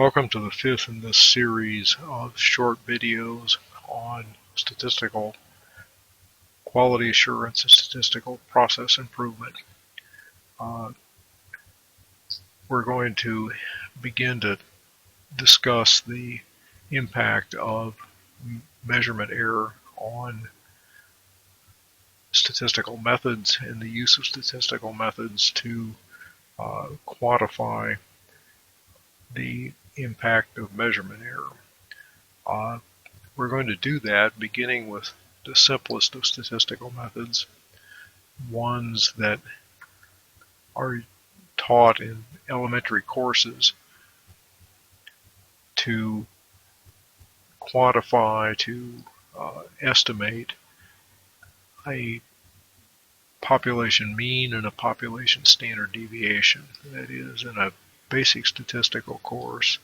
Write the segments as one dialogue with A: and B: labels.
A: Welcome to the fifth in this series of short videos on statistical quality assurance and statistical process improvement. We're going to begin to discuss the impact of measurement error on statistical methods and the use of statistical methods to quantify the impact of measurement error. We're going to do that beginning with the simplest of statistical methods, ones that are taught in elementary courses to quantify, to estimate a population mean and a population standard deviation. That is, in a basic statistical course,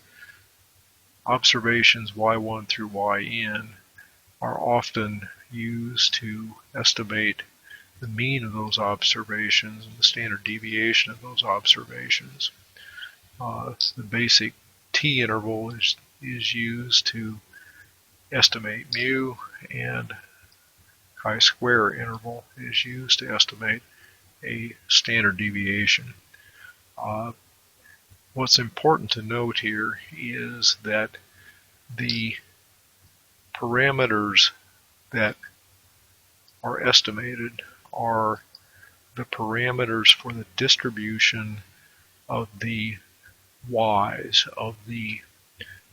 A: observations y1 through yn are often used to estimate the mean of those observations and the standard deviation of those observations. The basic t-interval is used to estimate mu, and chi-square interval is used to estimate a standard deviation. What's important to note here is that the parameters that are estimated are the parameters for the distribution of the y's, of the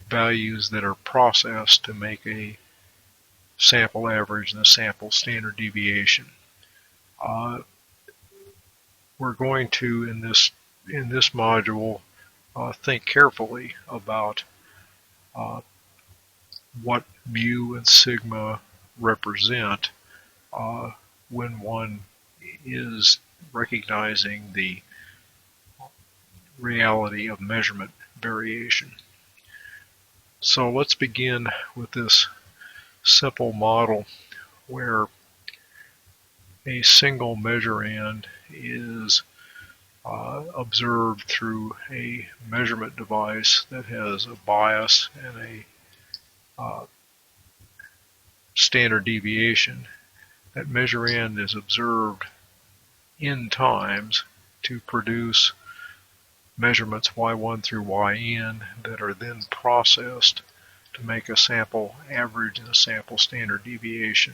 A: values that are processed to make a sample average and a sample standard deviation. We're going to, in this module, think carefully about what mu and sigma represent when one is recognizing the reality of measurement variation. So let's begin with this simple model where a single measurand is observed through a measurement device that has a bias and a standard deviation. That measurand is observed n times to produce measurements y1 through yn that are then processed to make a sample average and a sample standard deviation.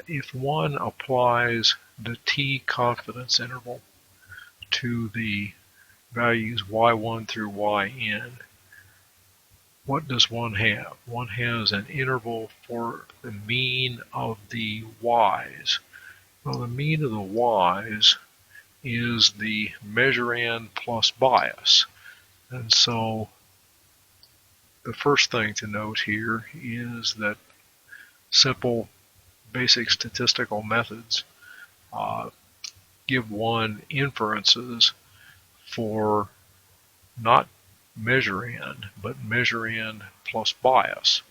A: If one applies the t confidence interval to the values y1 through yn, what does one have? One has an interval for the mean of the y's. Well, the mean of the y's is the measurand plus bias. And so the first thing to note here is that simple basic statistical methods give one inferences for not measurand, but measurand plus bias.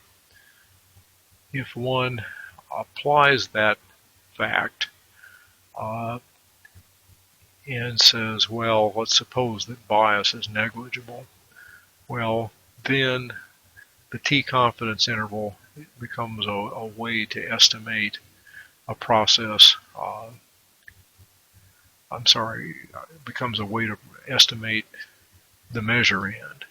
A: If one applies that fact and says, well, let's suppose that bias is negligible, well, then the t-confidence interval becomes a way to estimate a process, becomes a way to estimate the measurand.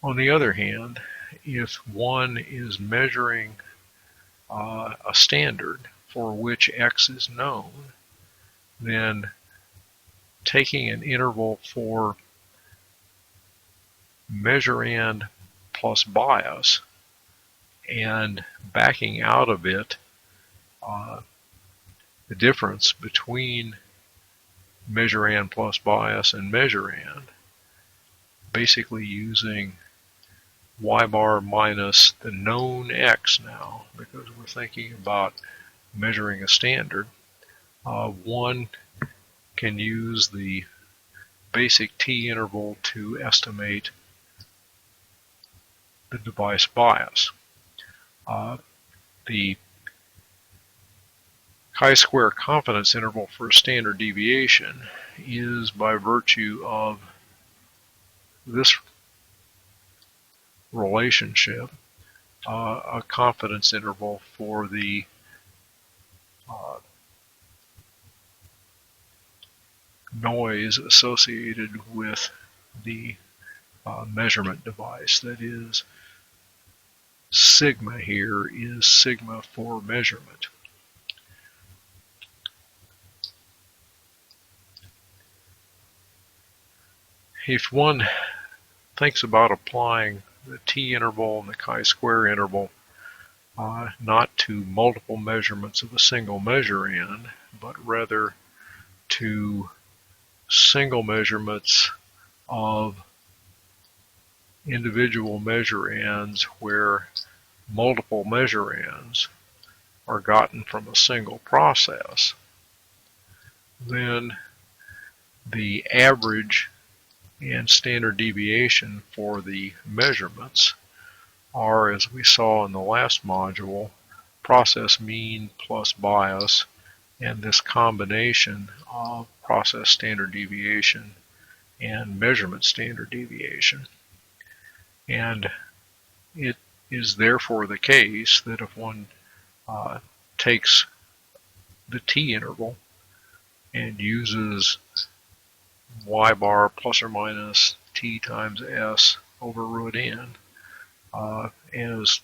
A: On the other hand, if one is measuring a standard for which x is known, then taking an interval for measurand plus bias and backing out of it the difference between measurand plus bias and measurand, basically using y bar minus the known x now, because we're thinking about measuring a standard, one can use the basic t-interval to estimate the device bias. The chi-square confidence interval for standard deviation is by virtue of this relationship, a confidence interval for the noise associated with the measurement device. That is, sigma here is sigma for measurement. If one thinks about applying the t-interval and the chi-square interval not to multiple measurements of a single measure n, but rather to single measurements of individual measure n's where multiple measure n's are gotten from a single process, then the average and standard deviation for the measurements are, as we saw in the last module, process mean plus bias, and this combination of process standard deviation and measurement standard deviation. And it is therefore the case that if one takes the t-interval and uses y bar plus or minus t times s over root n as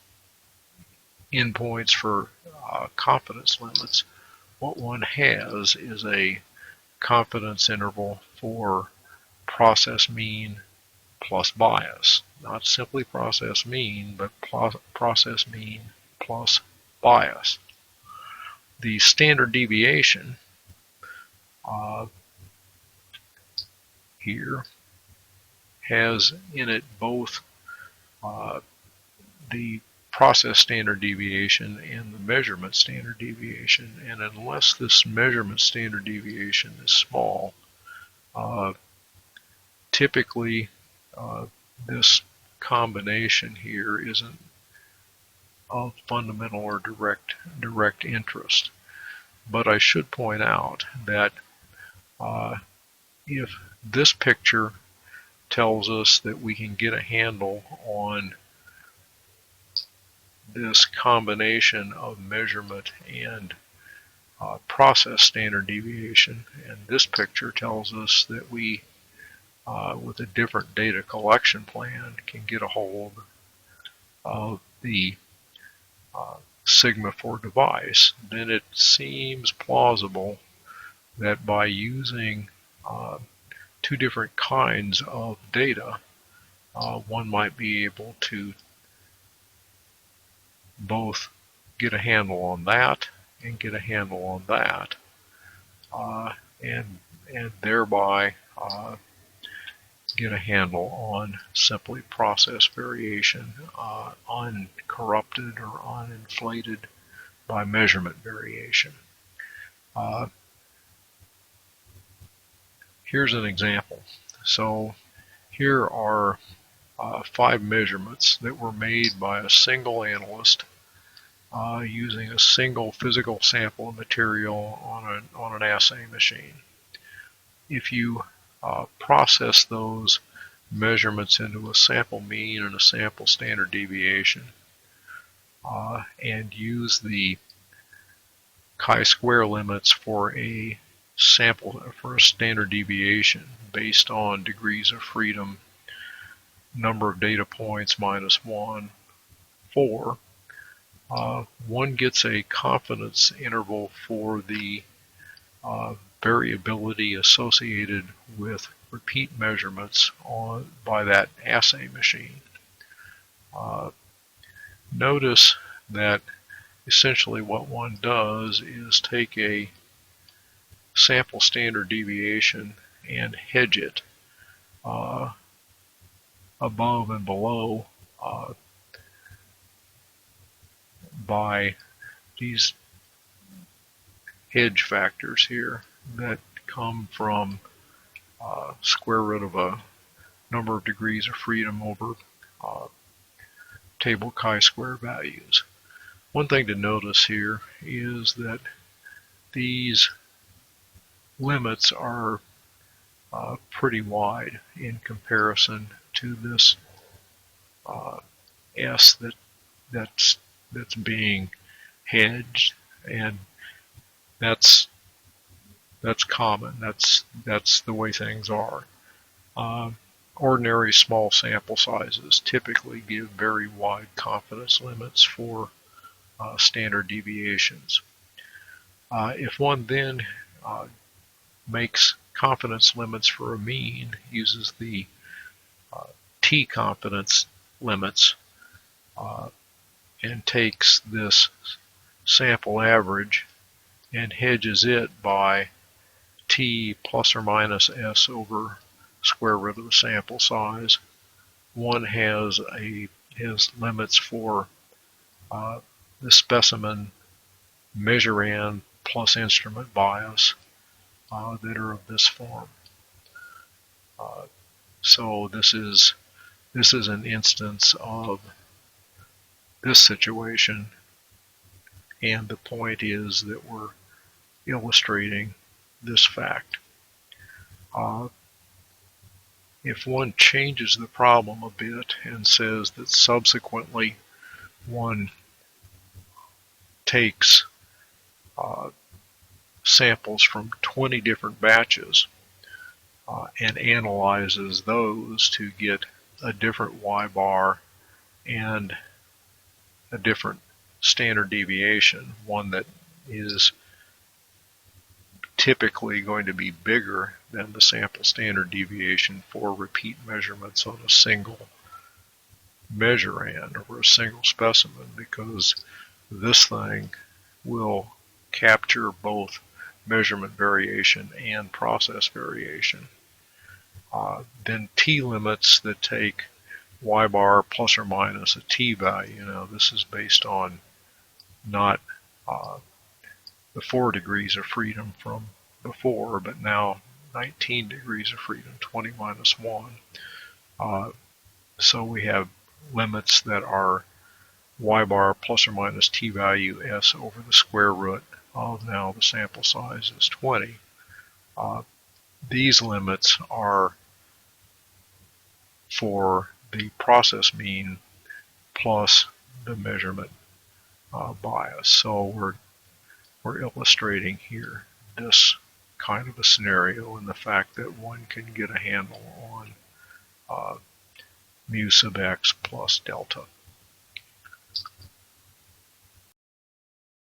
A: endpoints for confidence limits, what one has is a confidence interval for process mean plus bias. Not simply process mean, but process mean plus bias. The standard deviation here has in it both the process standard deviation and the measurement standard deviation, and unless this measurement standard deviation is small, typically this combination here isn't of fundamental or direct interest. But I should point out that if this picture tells us that we can get a handle on this combination of measurement and process standard deviation, and this picture tells us that we, with a different data collection plan, can get a hold of the sigma for device, then it seems plausible that by using two different kinds of data, one might be able to both get a handle on that and get a handle on that, and thereby get a handle on simply process variation, uncorrupted or uninflated by measurement variation. Here's an example. So here are 5 measurements that were made by a single analyst using a single physical sample of material on an assay machine. If you process those measurements into a sample mean and a sample standard deviation and use the chi-square limits for a standard deviation based on degrees of freedom, number of data points minus 1, 4, one gets a confidence interval for the variability associated with repeat measurements by that assay machine. Notice that essentially what one does is take a sample standard deviation and hedge it above and below by these hedge factors here that come from square root of a number of degrees of freedom over table chi-square values. One thing to notice here is that these limits are pretty wide in comparison to this S that's being hedged, and that's common. That's the way things are. Uh, Ordinary small sample sizes typically give very wide confidence limits for standard deviations. If one then makes confidence limits for a mean, uses the T confidence limits, and takes this sample average and hedges it by T plus or minus S over square root of the sample size. One has limits for the specimen measure-in plus instrument bias that are of this form. So this is an instance of this situation, and the point is that we're illustrating this fact. If one changes the problem a bit and says that subsequently one takes samples from 20 different batches and analyzes those to get a different y-bar and a different standard deviation, one that is typically going to be bigger than the sample standard deviation for repeat measurements on a single measure-in or a single specimen, because this thing will capture both measurement variation and process variation. Then T limits that take y-bar plus or minus a T value. Now this is based on not the 4 degrees of freedom from before, but now 19 degrees of freedom, 20 minus 1. So we have limits that are y-bar plus or minus T value S over the square root of, now the sample size is 20. These limits are for the process mean plus the measurement bias. So we're illustrating here this kind of a scenario, and the fact that one can get a handle on mu sub x plus delta.